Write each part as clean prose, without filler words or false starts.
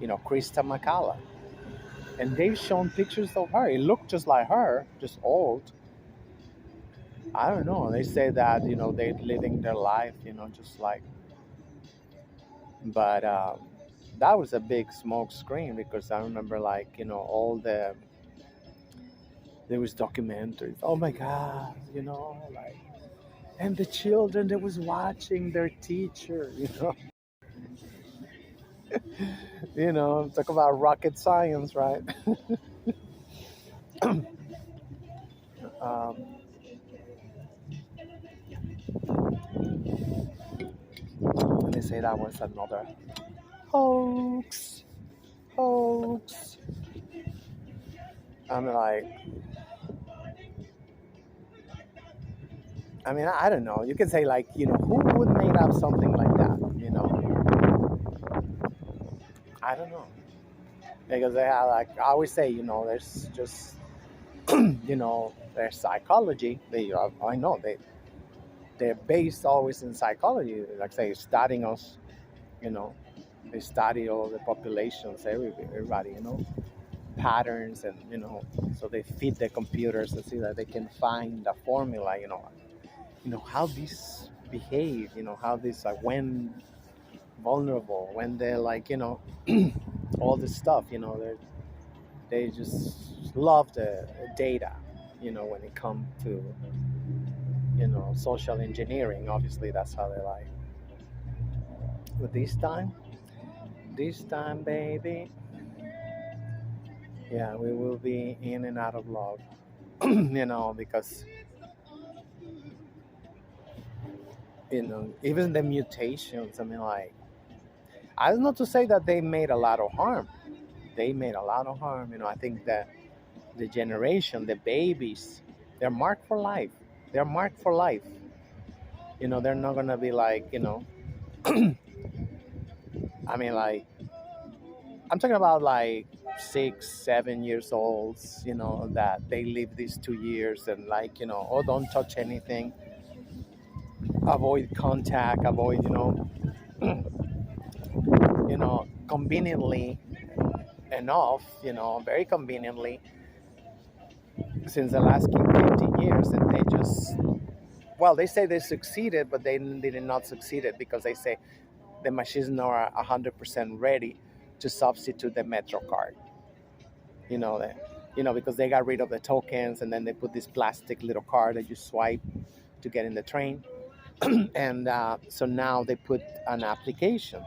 Krista McCalla. And they've shown pictures of her. It looked just like her, just old. I don't know. They say that, they're living their life, just like, but that was a big smoke screen because I remember, like, there was documentaries. Oh my God, like, and the children that was watching their teacher, talk about rocket science, right? um, and they say that was another hoax, hoax. I'm like, I mean, I don't know. You can say, like, who would make up something like that? I don't know. Because they have, like, I always say, there's just, there's psychology. I know they're based always in psychology. Like, say, studying us, you know, they study all the populations, everybody, patterns, and, so they feed the computers to see that they can find a formula, how these behave, how these, like, when vulnerable, when they're, like, all this stuff, they just love the data, when it comes to, social engineering. Obviously, that's how they like. But this time, baby, yeah, we will be in and out of love, because, even the mutations, I mean, like, I don't know to say that they made a lot of harm. They made a lot of harm. I think that the generation, the babies, they're marked for life. They're marked for life. They're not gonna be like, I mean, like, I'm talking about, like, 6, 7 years olds, that they live these 2 years and, like, oh, don't touch anything, avoid contact, avoid, conveniently enough, very conveniently, since the last 15 years, and they just, well, they say they succeeded, but they did not succeed it because they say the machines are 100% ready to substitute the Metro card. Because they got rid of the tokens, and then they put this plastic little card that you swipe to get in the train. And so now they put an application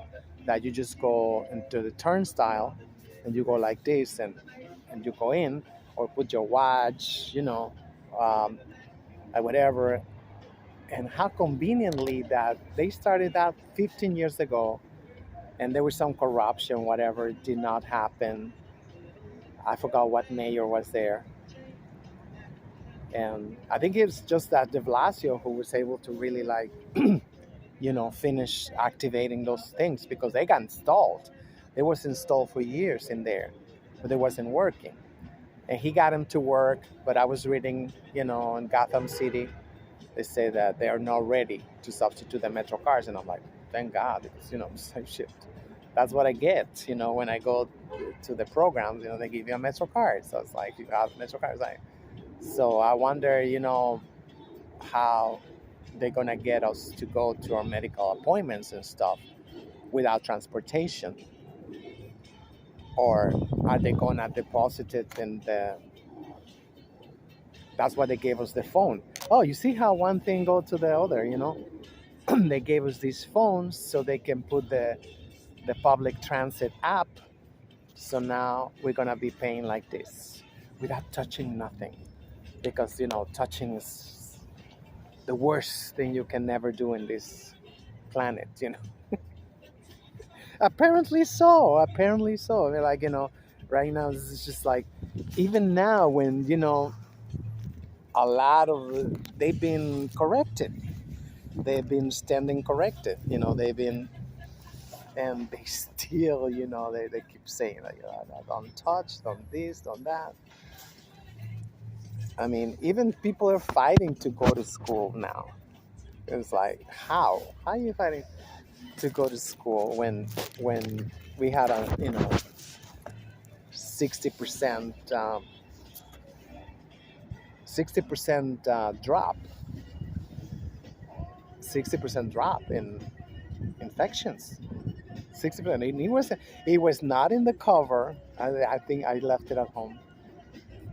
that you just go into the turnstile, and you go like this, and you go in, or put your watch, um, whatever. And how conveniently that they started that 15 years ago, and there was some corruption, whatever, it did not happen. I forgot what mayor was there. And I think it's just that De Blasio who was able to really, like, finish activating those things because they got installed. They was installed for years in there, but it wasn't working. And he got them to work, but I was reading, in Gotham City, they say that they are not ready to substitute the Metro cars. And I'm like, thank God, because, same shit. That's what I get, when I go to the programs, they give you a Metro card. So it's like, you have Metro cards. So I wonder, how they're going to get us to go to our medical appointments and stuff without transportation. Or are they going to deposit it in the... That's why they gave us the phone. Oh, you see how one thing go to the other, They gave us these phones so they can put the public transit app. So now we're going to be paying like this without touching nothing. Because, touching is the worst thing you can never do in this planet, Apparently so. Apparently so. They're like, right now it's just like, even now when, a lot of, they've been corrected. They've been standing corrected. They've been, and they still, they keep saying, like, don't touch, don't this, don't that. I mean, even people are fighting to go to school now. It's like, how? How are you fighting to go to school when we had a 60% 60% drop, 60% drop in infections. 60%. It was not in the cover. I think I left it at home.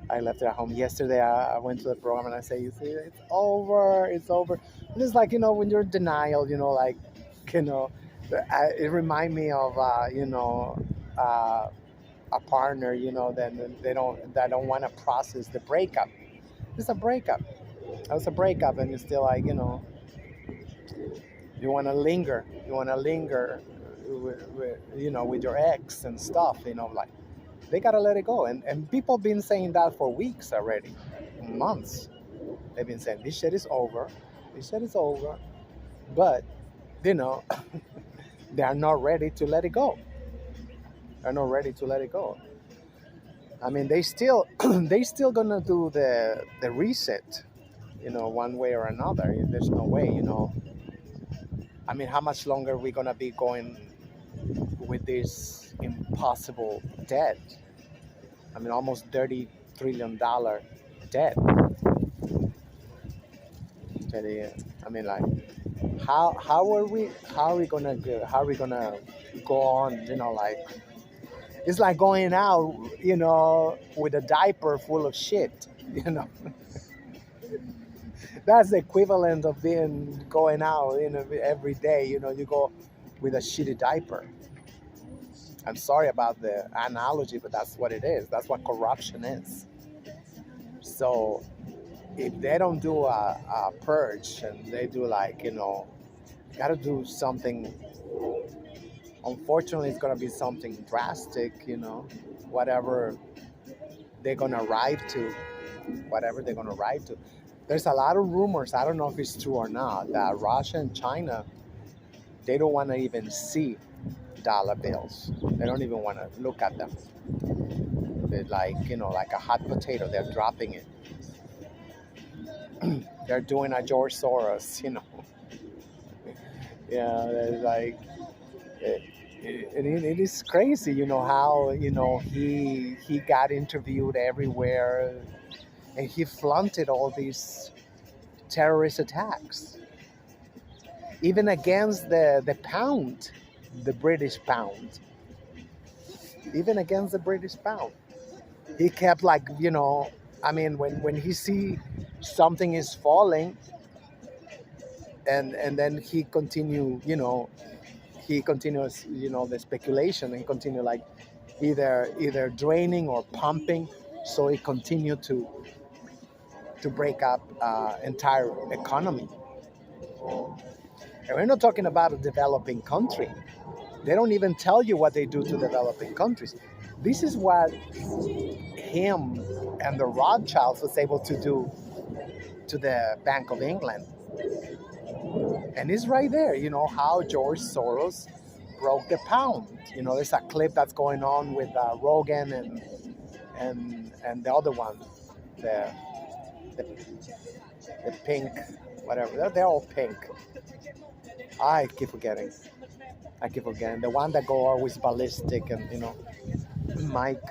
I left it at home yesterday. I went to the program and I say, "You see, it's over. It's over." It's like when you're in denial. Like you know, it remind me of uh, a partner. Then they don't want to process the breakup. It's a breakup. It's a breakup, and it's still like you want to linger. You want to linger with your ex and stuff. Like they gotta let it go. And people been saying that for weeks already, months. They've been saying this shit is over. This shit is over. But you know, they are not ready to let it go. They're not ready to let it go. I mean, they still they still gonna do the reset. One way or another. There's no way. I mean, how much longer are we gonna be going with this impossible debt? I mean, almost $30 trillion debt. I mean, like, how are we gonna go on? Like, it's like going out, with a diaper full of shit. You know, that's the equivalent of being going out, every day. You go with a shitty diaper. I'm sorry about the analogy, but that's what it is. That's what corruption is. So if they don't do a purge and they do like, got to do something. Unfortunately, it's going to be something drastic, whatever they're going to arrive to, whatever they're going to arrive to. There's a lot of rumors. I don't know if it's true or not, that Russia and China, they don't want to even see dollar bills. They don't even want to look at them. They're like a hot potato. They're dropping it. They're doing a George Soros. Yeah, they're like, it is crazy, how he got interviewed everywhere, and he flaunted all these terrorist attacks, even against the pound, the British pound, even against the British pound. He kept like, I mean, when he see something is falling, and then he continues, the speculation, and continue like either draining or pumping, so it continued to break up entire economy. And we're not talking about a developing country. They don't even tell you what they do to developing countries. This is what him and the Rothschilds was able to do to the Bank of England. And it's right there, how George Soros broke the pound. There's a clip that's going on with Rogan and the other one, the the, the pink, whatever. They're all pink. I keep forgetting. The one that go always ballistic, and Mike.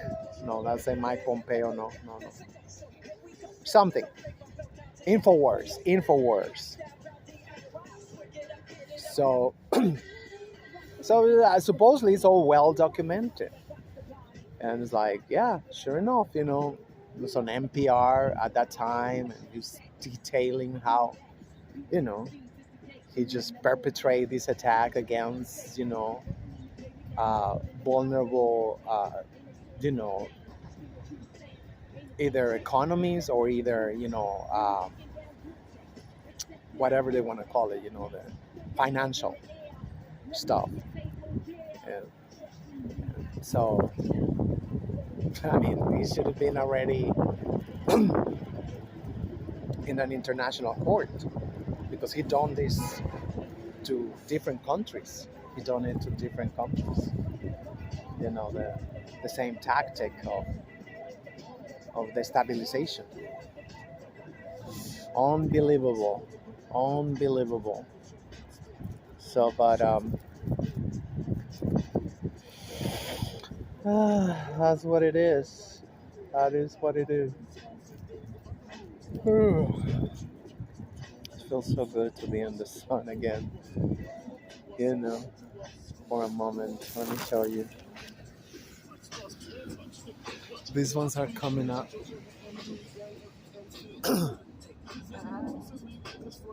No, let's say Mike Pompeo. No. Something. Infowars. So, supposedly it's all well documented, and it's like, yeah, sure enough, it was on NPR at that time, and he's detailing how, he just perpetrated this attack against, vulnerable, you know, either economies or either, whatever they want to call it, the financial stuff. And so, I mean, he should have been already in an international court, because he done this to different countries. He done it to different countries. The same tactic of destabilization. Unbelievable. So, but That's what it is. That is what it is. It feels so good to be in the sun again. You know, for a moment. Let me show you. These ones are coming up.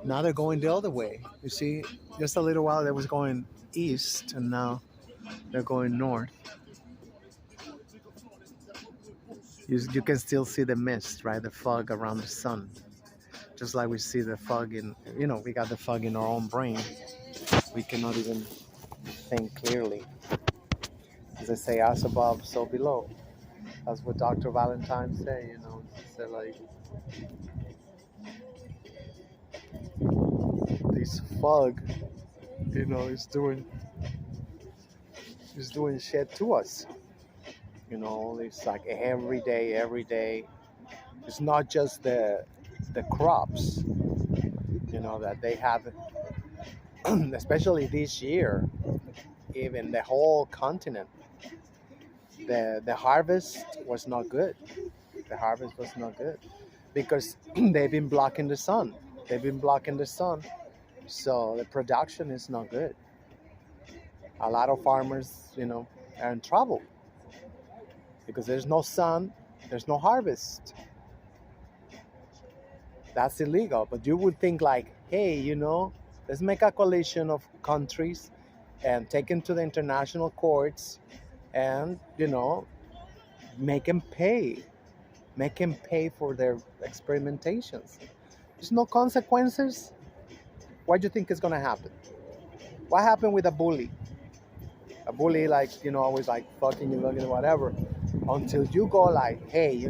Now they're going the other way. You see, just a little while they was going east, and now they're going north. You can still see the mist, right? The fog around the sun. Just like we see the fog we got the fog in our own brain. We cannot even think clearly. As they say, as above, so below. That's what Dr. Valentine say. Say like this fog, is doing shit to us. It's like every day. It's not just the crops, that they have, especially this year, even the whole continent. The harvest was not good. The harvest was not good because they've been blocking the sun. They've been blocking the sun, so the production is not good. A lot of farmers, are in trouble because there's no sun, there's no harvest. That's illegal. But you would think like, hey, let's make a coalition of countries and take them to the international courts and, make them pay. Make them pay for their experimentations. There's no consequences. What do you think is going to happen? What happened with a bully? A bully, like, always like fucking you, looking, whatever, until you go like, hey,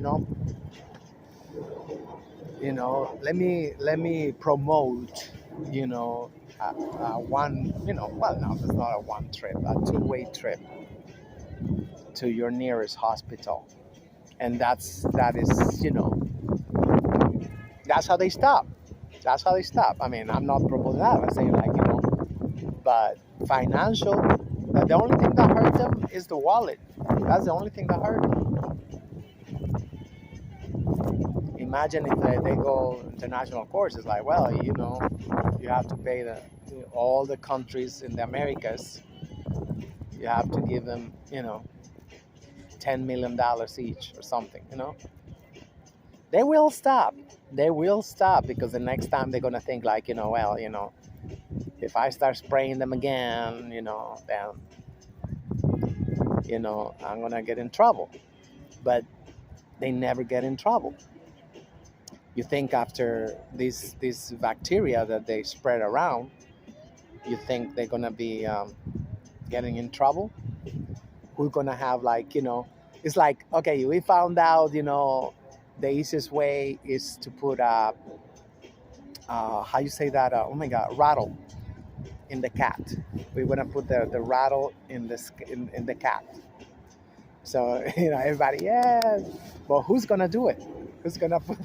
let me promote, one, well, no, it's not a one trip, a two-way trip to your nearest hospital, and that's how they stop. That's how they stop. I mean, I'm not proposing that. I'm saying like, but financial. The only thing that hurt them is the wallet. That's the only thing that hurt them. Imagine if they go international courts. It's like, well, you have to pay all the countries in the Americas. You have to give them, $10 million each or something. They will stop. They will stop because the next time they're gonna think like, well, if I start spraying them again, then, I'm gonna get in trouble. But they never get in trouble. You think after this bacteria that they spread around, you think they're gonna be getting in trouble? Who's gonna have like, it's like, okay, we found out, the easiest way is to put how you say that? Oh my God, rattle in the cat. We want to put the rattle in the cat. So everybody, yeah, but who's gonna do it? Who's gonna put?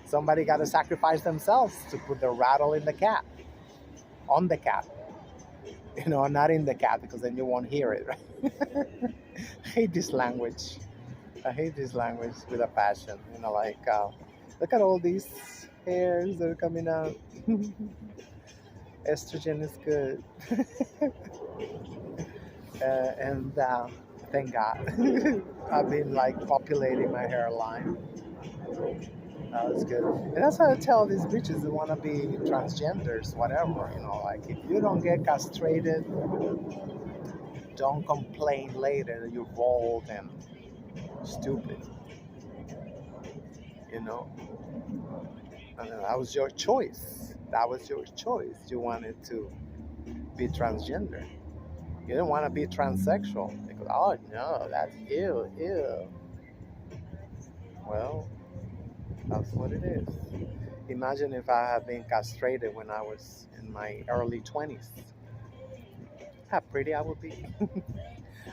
Somebody got to sacrifice themselves to put the rattle in the cat, on the cat. Not in the cat because then you won't hear it. Right? I hate this language. I hate this language with a passion. Like, look at all these hairs that are coming out. Estrogen is good. And thank God. I've been like populating my hairline. That was good. And that's why I tell these bitches that want to be transgenders, whatever, like if you don't get castrated, don't complain later that you're bald and stupid. And that was your choice. That was your choice. You wanted to be transgender. You didn't want to be transsexual. Because, oh no, that's ew. Well, that's what it is. Imagine if I had been castrated when I was in my early 20s. How pretty I would be.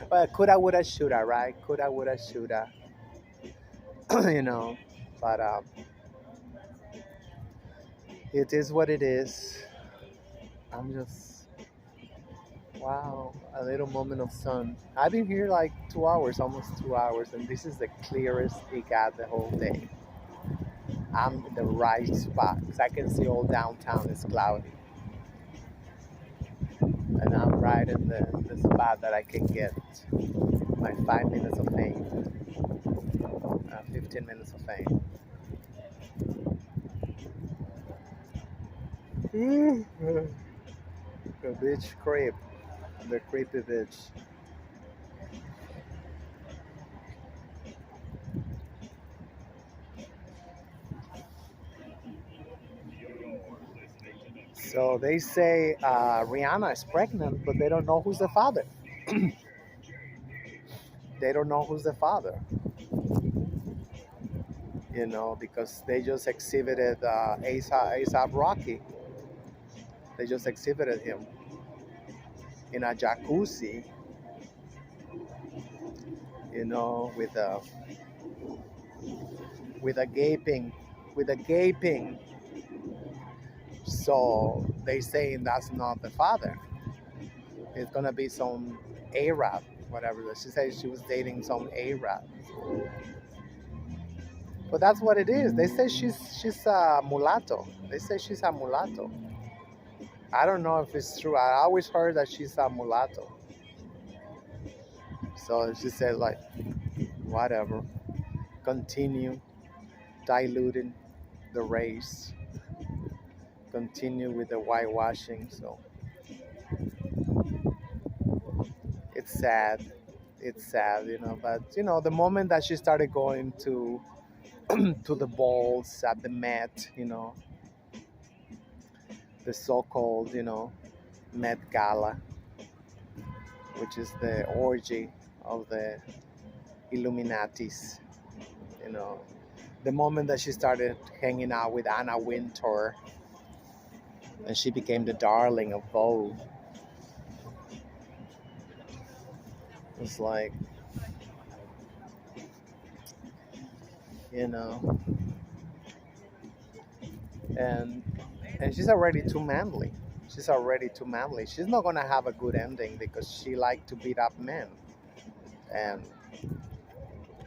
Well, coulda, woulda, shoulda, right? Coulda, woulda, shoulda. you know, but it is what it is. I'm just Wow, a little moment of sun. I've been here like 2 hours, almost 2 hours, and this is the clearest it got the whole day. I'm in the right spot because I can see all downtown is cloudy, and I'm right in the spot that I can get my 5 minutes of fame, 15 minutes of fame. The bitch creep, the creepy bitch. So they say Rihanna is pregnant, but they don't know who's the father. They don't know who's the father, because they just exhibited ASAP Rocky. They just exhibited him in a jacuzzi, with a gaping, with a gaping. So they saying that's not the father. It's gonna be some Arab, whatever. She said she was dating some Arab, but that's what it is. They say she's a mulatto. They say she's a mulatto. I don't know if it's true. I always heard that she's a mulatto. So she said like, whatever. Continue diluting the race. Continue with the whitewashing. So it's sad. It's sad, But the moment that she started going to the balls at the Met, the so-called, Met Gala, which is the orgy of the Illuminatis, you know. The moment that she started hanging out with Anna Wintour and she became the darling of Vogue, it's like, you know, and she's already too manly. She's already too manly. She's not gonna have a good ending because she liked to beat up men, and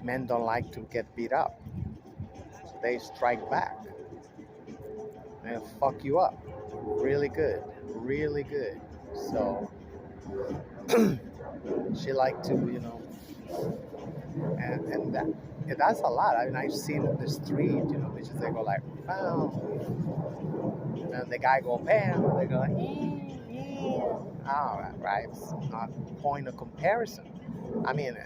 men don't like to get beat up. So they strike back and fuck you up, really good, really good. So she liked to, and that's a lot. I mean, I've seen in the street, bitches they go like, bam, and the guy go bam, and they go, all right, right. It's not point of comparison. I mean,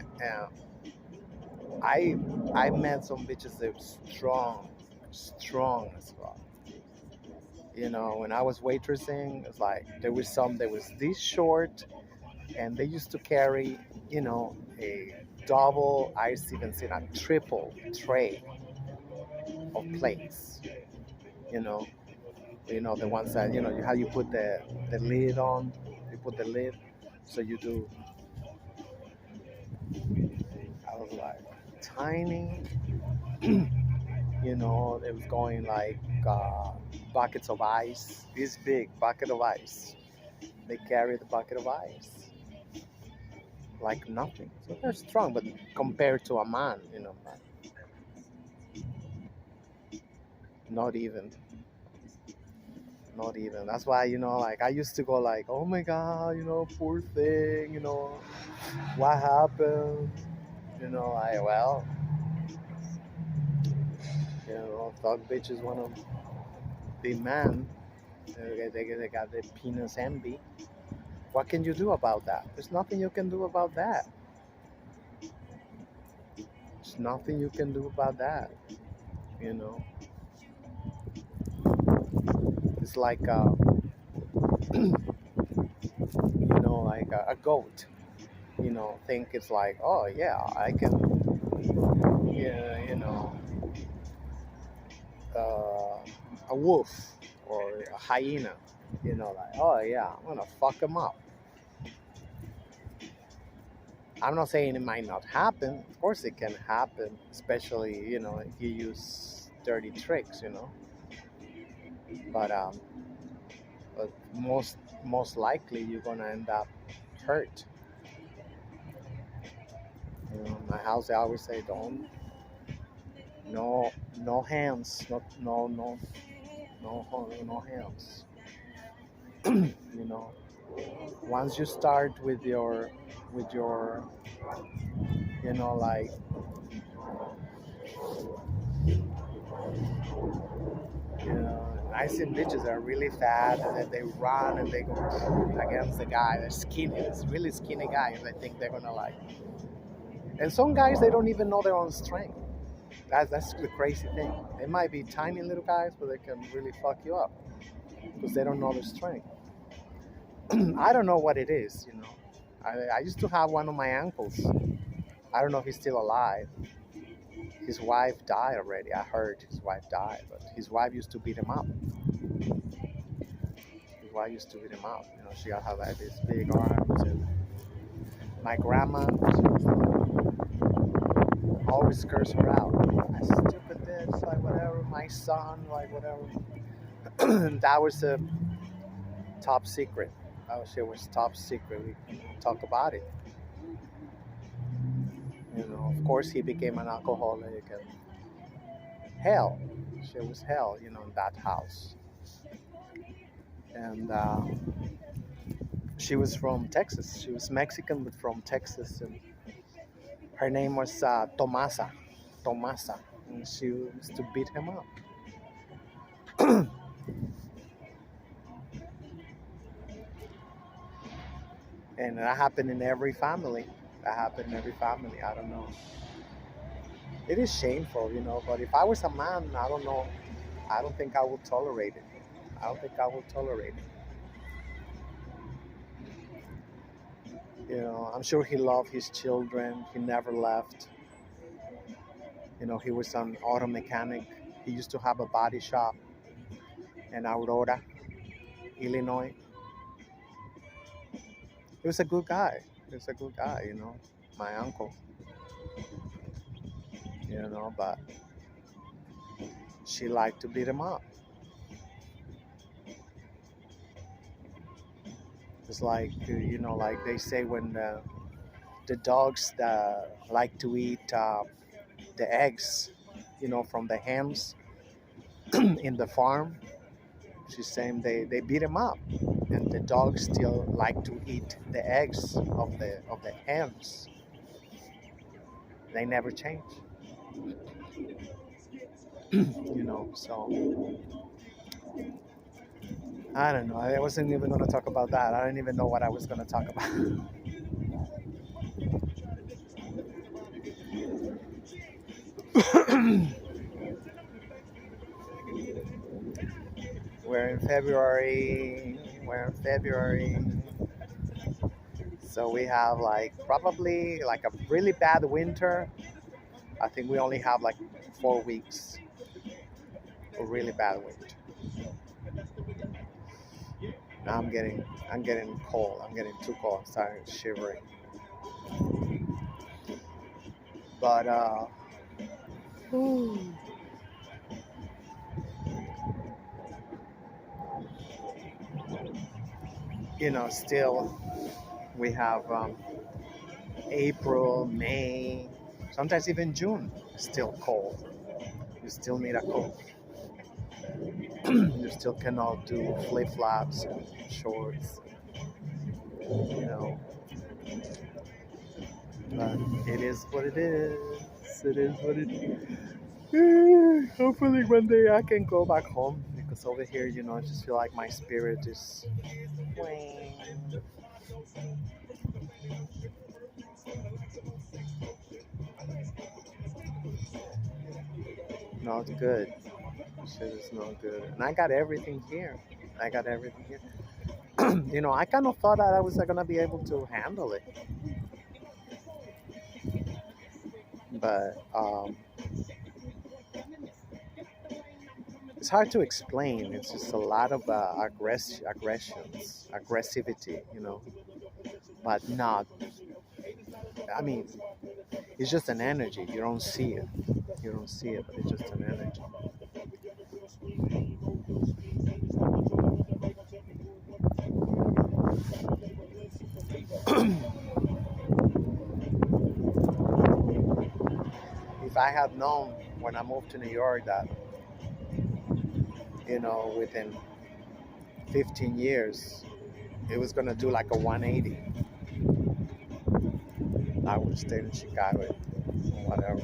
I I met some bitches that were strong, strong as well. When I was waitressing, it's like there was some that was this short, and they used to carry, a double, I even seen a triple tray of plates. You know, the ones that how you put the lid on, you put the lid, so you do. I was like tiny, it was going like buckets of ice. This big bucket of ice. They carry the bucket of ice like nothing. So they're strong, but compared to a man, not even, not even. That's why like I used to go like, oh my god, poor thing, what happened, I well, thug bitches want to be man. They got the penis envy. What can you do about that? There's nothing you can do about that. There's nothing you can do about that. You know, it's like like a goat. Think it's like, oh yeah, I can, yeah, a wolf or a hyena. Like, oh yeah, I'm gonna fuck him up. I'm not saying it might not happen. Of course, it can happen, especially if you use dirty tricks. But most most likely you're gonna end up hurt. In my house, I always say, don't, no, no hands, no hands. You know, once you start with your, like, I see bitches that are really fat and then they run and they go against the guy. They're skinny, this really skinny guy, and they think they're gonna like. And some guys, they don't even know their own strength. That's the crazy thing. They might be tiny little guys, but they can really fuck you up because they don't know their strength. I don't know what it is. I used to have one of my uncles. I don't know if he's still alive. His wife died already. I heard his wife died, but his wife used to beat him up. His wife used to beat him up. She got have like these big arms, and my grandma always curse her out. My stupid bitch, like whatever. My son, like whatever. That was a top secret. That shit was top secret. We talk about it. Of course, he became an alcoholic, and hell, shit was hell, in that house. And she was from Texas. She was Mexican, but from Texas, and her name was Tomasa. Tomasa, and she used to beat him up. And that happened in every family. I don't know. It is shameful, but if I was a man, I don't know. I don't think I would tolerate it. I'm sure he loved his children. He never left. He was an auto mechanic. He used to have a body shop in Aurora, Illinois. He was a good guy. My uncle. But she liked to beat him up. It's like, like they say when the dogs that like to eat the eggs, from the hens in the farm. She's saying they beat him up, and the dogs still like to eat the eggs of the hens. They never change. So I don't know. I wasn't even going to talk about that. I don't even know what I was going to talk about. We're in February. So we have probably a really bad winter. I think we only have 4 weeks. A really bad winter. Now I'm getting cold. I'm getting too cold. I'm starting shivering. But still we have April, May, sometimes even June. Still cold. You still need a coat. You still cannot do flip flops and shorts. But it is what it is. Hopefully one day I can go back home, because over here, I just feel like my spirit is not good. Shit is not good. And I got everything here. I kind of thought that I was going to be able to handle it. But it's hard to explain. It's just a lot of aggressivity, but not. I mean, it's just an energy. You don't see it, but it's just an energy. if I had known when I moved to New York that, within 15 years, it was going to do like a 180, I would have stayed in Chicago, whatever.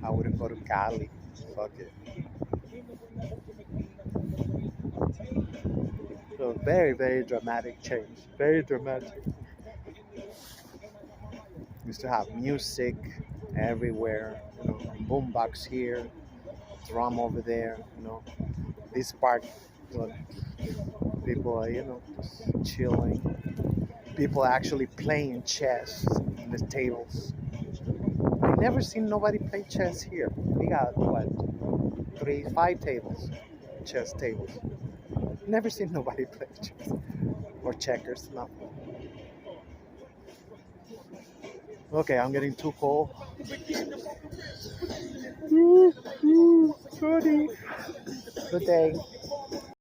I wouldn't go to Cali. Fuck it. So very, very dramatic change. Very dramatic. Used to have music everywhere, boombox here, drum over there, this park, uh, people are, just chilling. People actually playing chess in the tables. I never seen nobody play chess here. We got what, 5 tables, chess tables. Never seen nobody play chess or checkers. No. Okay, I'm getting too cold. Sorry. Good day.